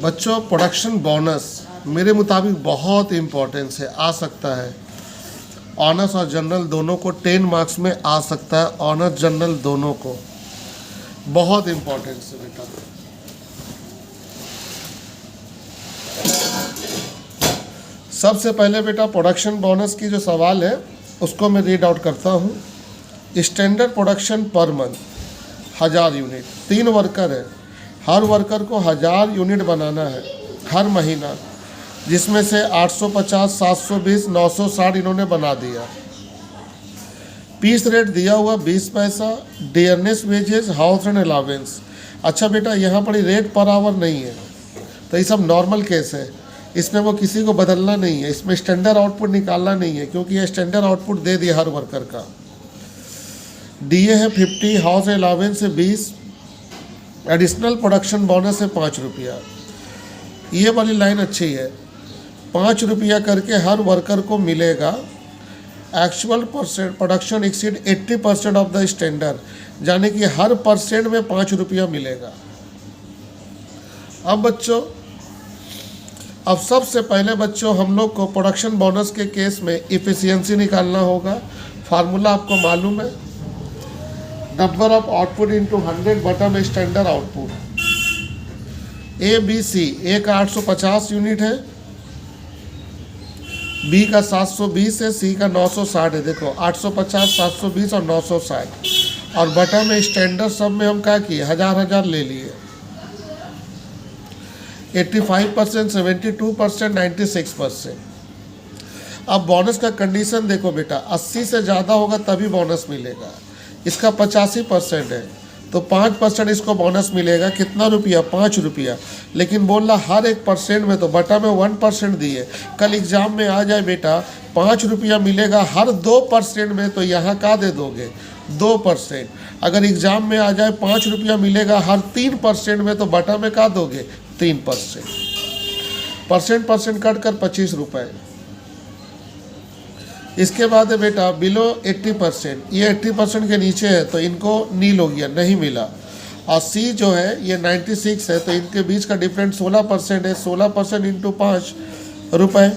बच्चों production bonus मेरे मुताबिक बहुत इम्पोर्टेंस है, आ सकता है ऑनर्स और जनरल दोनों को 10 मार्क्स में आ सकता है, ऑनर्स जनरल दोनों को, बहुत इम्पोर्टेंस है बेटा। सबसे पहले बेटा प्रोडक्शन बोनस की जो सवाल है उसको मैं रीड आउट करता हूँ। Standard production per month 1000 unit, 3 worker है, हर वर्कर को 1000 यूनिट बनाना है हर महीना, जिसमें से 850, 720, 960 इन्होंने बना दिया। पीस रेट दिया हुआ 20 पैसा, dearness wages, house rent allowance. अच्छा बेटा यहाँ पर रेट पर आवर नहीं है, तो ये सब नॉर्मल केस है, इसमें वो किसी को बदलना नहीं है, इसमें स्टैंडर्ड आउटपुट निकालना नहीं है, क्योंकि ये स्टैंडर्ड आउटपुट दे दिया हर वर्कर का। डीए है 50, हाउस अलावेंस है 20, एडिशनल प्रोडक्शन बोनस है 5 रुपया। ये वाली लाइन अच्छी है, 5 रुपया करके हर वर्कर को मिलेगा। Actual percent production exceed 80% of the standard, यानी कि हर परसेंट में 5 रुपया मिलेगा। अब बच्चों, अब सबसे पहले बच्चों हम लोग को प्रोडक्शन बोनस के केस में इफ़िशियंसी निकालना होगा। फार्मूला आपको मालूम है, नंबर ऑफ आउटपुट इंटू 100 बटा में standard output. A B C, A का 850 यूनिट है, बी का 720 है, सी का 960 है। देखो 850, 720 और 960, और बटा में स्टैंडर्ड सब में हम क्या किए, 1000 ले लिए। 85%, 72%, 96%। अब बोनस का कंडीशन देखो बेटा, 80 से ज़्यादा होगा तभी बोनस मिलेगा। इसका 85% है तो 5% इसको बोनस मिलेगा। कितना रुपया, 5 रुपया। लेकिन बोल रहा हर 1% में, तो बटा में 1% दिए। कल एग्जाम में आ जाए बेटा 5 रुपया मिलेगा हर 2% में, तो यहाँ का दे दोगे 2%। अगर एग्जाम में आ जाए 5 रुपया मिलेगा हर 3% में, तो बटा में का दोगे 3%। परसेंट कट कर 25 रुपये। इसके बाद है बेटा बिलो 80%, ये 80% के नीचे है तो इनको नील हो गया, नहीं मिला। और सी जो है ये 96 है, तो इनके बीच का डिफरेंस 16% है। 16% इंटू 5 रुपये,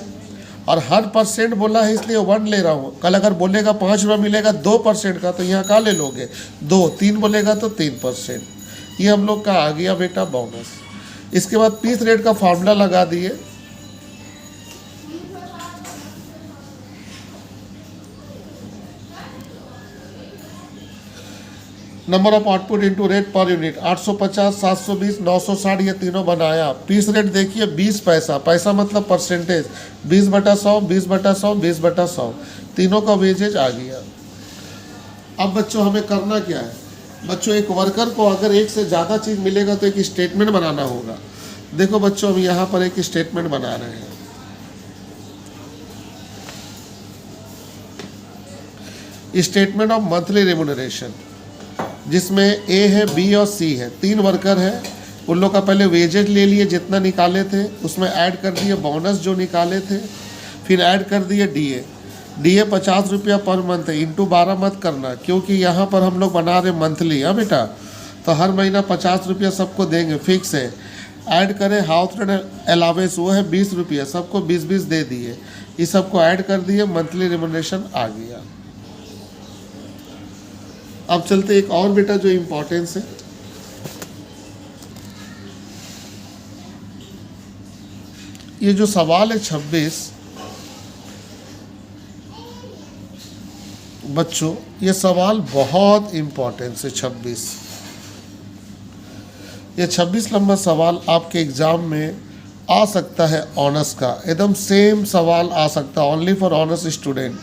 और हर परसेंट बोला है इसलिए 1 ले रहा हूँ। कल अगर बोलेगा 5 रुपये मिलेगा 2% का, तो यहाँ का ले लोगे 2, 3 बोलेगा तो 3%। ये हम लोग का आ गया बेटा बोनस। इसके बाद पीस रेट का फार्मूला लगा दिए। Number of output into rate per unit, 850, 720, 960 ये तीनों बनाया। पीस रेट देखिए 20 पैसा, पैसा मतलब परसेंटेज, 20/100, 20/100, 20/100, तीनों का वेजेज आ गया। अब बच्चों हमें करना क्या है, बच्चों एक वर्कर को अगर एक से ज़्यादा चीज़ मिलेगा तो एक स्टेटमेंट बनाना होगा। देखो बच्चों हम यहाँ पर एक स्टेटमेंट बना रहे हैं। स्टेटमेंट ऑफ मंथली रेम्युनरेशन, जिसमें ए है, बी और सी है, 3 वर्कर है। उन लोग का पहले वेजेज ले लिए जितना निकाले थे, उसमें ऐड कर दिए बोनस जो निकाले थे, फिर ऐड कर दिए डीए। डीए 50 रुपया पर मंथ है, इंटू 12 मत करना, क्योंकि यहाँ पर हम लोग बना रहे मंथली। हाँ बेटा, तो हर महीना 50 रुपया सबको देंगे, फिक्स है। ऐड करें हाउस रेंट अलावेंस, वो है 20 रुपया, सबको 20-20 दे दिए। ये सबको ऐड कर दिए, मंथली रेम्युनरेशन आ गया। अब चलते एक और बेटा जो इम्पोर्टेंस है, ये जो सवाल है 26 बच्चों, ये सवाल बहुत इम्पोर्टेंस है 26। ये 26 नंबर सवाल आपके एग्जाम में आ सकता है ऑनर्स का, एकदम सेम सवाल आ सकता है, ओनली फॉर ऑनर्स स्टूडेंट।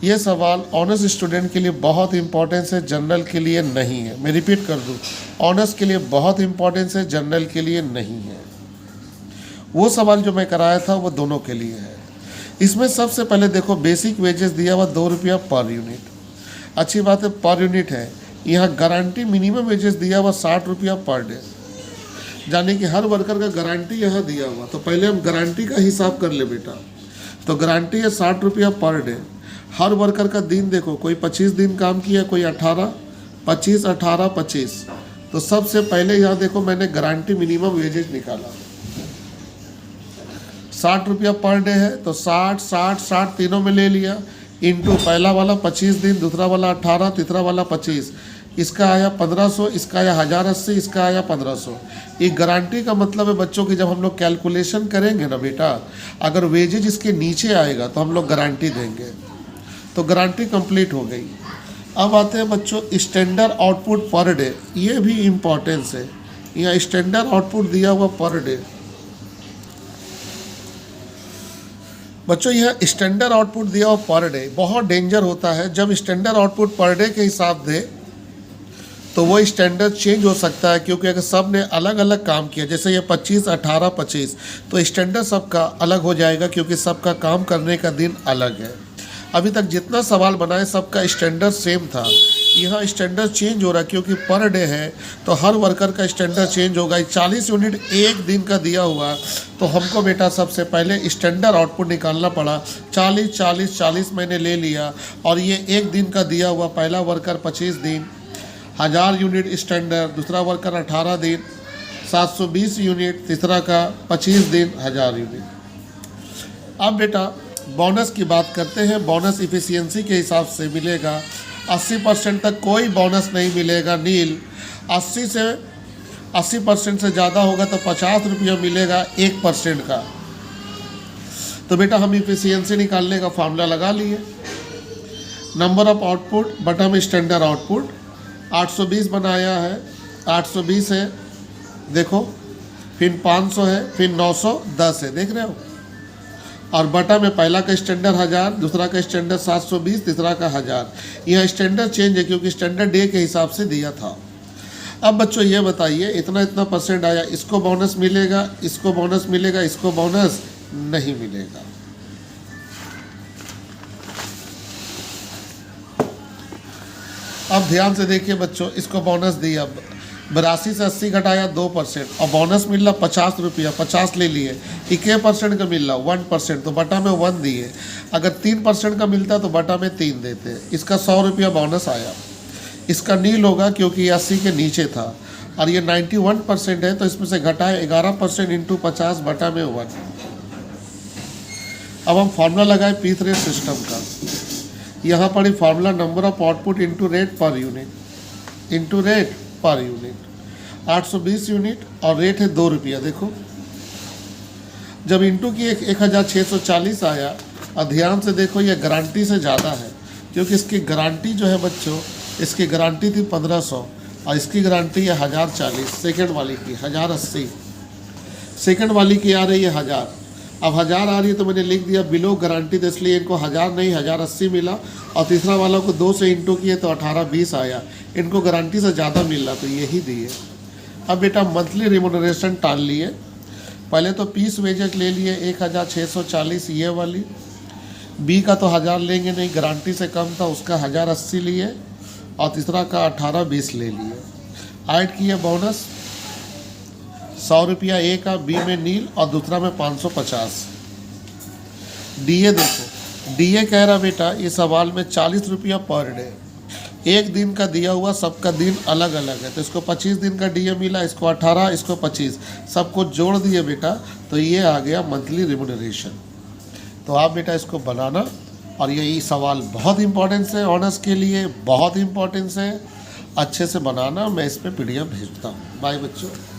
ये सवाल ऑनर्स स्टूडेंट के लिए बहुत इंपॉर्टेंस है, जनरल के लिए नहीं है। मैं रिपीट कर दूं, ऑनर्स के लिए बहुत इंपॉर्टेंस है, जनरल के लिए नहीं है। वो सवाल जो मैं कराया था वो दोनों के लिए है। इसमें सबसे पहले देखो बेसिक वेजेस दिया हुआ 2 रुपया पर यूनिट, अच्छी बात है पर यूनिट है। यहाँ गारंटी मिनिमम वेजेस दिया हुआ 60 रुपया पर डे, यानी कि हर वर्कर का गारंटी यहाँ दिया हुआ। तो पहले हम गारंटी का हिसाब कर ले बेटा, तो गारंटी है 60 रुपया पर डे। हर वर्कर का दिन देखो, कोई 25 दिन काम किया, कोई 18, 25, 18, 25। तो सबसे पहले यहाँ देखो मैंने गारंटी मिनिमम वेजेज निकाला, ₹60 पर डे है तो 60 60 60 तीनों में ले लिया, इंटू पहला वाला 25 दिन, दूसरा वाला 18, तीसरा वाला 25, इसका आया 1500, इसका आया 1080, इसका आया 1500। ये गारंटी का मतलब है बच्चों की जब हम लोग कैलकुलेशन करेंगे ना बेटा, अगर वेजेज इसके नीचे आएगा तो हम लोग गारंटी देंगे। तो गारंटी कंप्लीट हो गई। अब आते हैं बच्चों स्टैंडर्ड आउटपुट पर डे, ये भी इम्पोर्टेंस है। यहाँ स्टैंडर्ड आउटपुट दिया हुआ पर डे, बच्चों यह स्टैंडर्ड आउटपुट दिया हुआ पर डे बहुत डेंजर होता है। जब स्टैंडर्ड आउटपुट पर डे के हिसाब दे तो वो स्टैंडर्ड चेंज हो सकता है, क्योंकि अगर सब ने अलग अलग काम किया, जैसे ये 25 18 25, तो स्टैंडर्ड सबका अलग हो जाएगा, क्योंकि सबका काम करने का दिन अलग है। अभी तक जितना सवाल बनाए सबका स्टैंडर्ड सेम था, यहाँ स्टैंडर्ड चेंज हो रहा है क्योंकि पर डे है तो हर वर्कर का स्टैंडर्ड चेंज होगा। 40 यूनिट एक दिन का दिया हुआ, तो हमको बेटा सबसे पहले स्टैंडर्ड आउटपुट निकालना पड़ा। 40 40 40 मैंने ले लिया, और ये एक दिन का दिया हुआ, पहला वर्कर 25 दिन 1000 यूनिट स्टैंडर्ड, दूसरा वर्कर 18 दिन 720 यूनिट, तीसरा का 25 दिन 1000 यूनिट। अब बेटा बोनस की बात करते हैं। बोनस इफ़िशियंसी के हिसाब से मिलेगा। 80% तक कोई बोनस नहीं मिलेगा, नील। 80% से ज़्यादा होगा तो ₹50 मिलेगा 1% का। तो बेटा हम इफ़िशियंसी निकालने का फार्मूला लगा लिए। नंबर ऑफ आउटपुट बटम स्टैंडर्ड आउटपुट 820 बनाया है, 820 है देखो, फिर 500 है, फिर 910 है, देख रहे हो। और बटा में पहला का स्टैंडर्ड 1000, दूसरा का स्टैंडर्ड 720, तीसरा का 1000। यह स्टैंडर्ड चेंज है क्योंकि स्टैंडर्ड डे के हिसाब से दिया था। अब बच्चों ये बताइए, इतना इतना % आया, इसको बोनस मिलेगा, इसको बोनस मिलेगा, इसको बोनस नहीं मिलेगा। अब ध्यान से देखिए बच्चों, इसको बोनस दिया 82 से 80 घटाया 2%, और बोनस मिल रहा ₹50, 50 ले लिए। 1% का मिल रहा 1%, तो बटा में 1 दिए। अगर 3% का मिलता तो बटा में 3 देते। इसका ₹100 बोनस आया। इसका नील होगा क्योंकि ये 80 के नीचे था, और ये 91% है, तो इसमें से घटाए 11% इंटू 50 बटा में 1। अब हम फार्मूला लगाए पीथ रेट सिस्टम का। यहाँ पर formula number of output into rate per unit, into rate per unit. 820 unit और रेट है ₹2। देखो जब इंटू की 1640 आया, और ध्यान से देखो ये गारंटी से ज़्यादा है, क्योंकि इसकी गारंटी जो है बच्चों, इसकी गारंटी थी 1500, और इसकी गारंटी है 1040। सेकंड वाली की 1080, सेकंड वाली की आ रही है 1000। अब 1000 आ रही है तो मैंने लिख दिया बिलो गारंटी, तो इसलिए इनको 1000 नहीं 1080 मिला। और तीसरा वाला को 2 से इंटू किए तो 1820 आया। इनको गारंटी से ज़्यादा मिल रहा तो यही दिए। अब बेटा मंथली रिमोनरेशन टाल लिए। पहले तो पीस वेजेस ले लिए 1640 ये वाली। बी का तो 1000 लेंगे नहीं, गारंटी से कम था, उसका 1080 लिए, और तीसरा का 1820 ले लिए। ऐड किए बोनस ₹100 ए का, बी में नील और दूसरा में 550। डीए देखो, डीए कह रहा बेटा ये सवाल में ₹40 पर डे, एक दिन का दिया हुआ, सबका दिन अलग अलग है, तो इसको 25 दिन का डीए मिला, इसको 18, इसको 25, सबको जोड़ दिए बेटा, तो ये आ गया मंथली रिम्यूनरेशन। तो आप बेटा इसको बनाना, और यही सवाल बहुत इंपॉर्टेंस है ऑनर्स के लिए, बहुत इंपॉर्टेंस है, अच्छे से बनाना। मैं इस पर PDF भेजता हूँ। बाय बच्चों।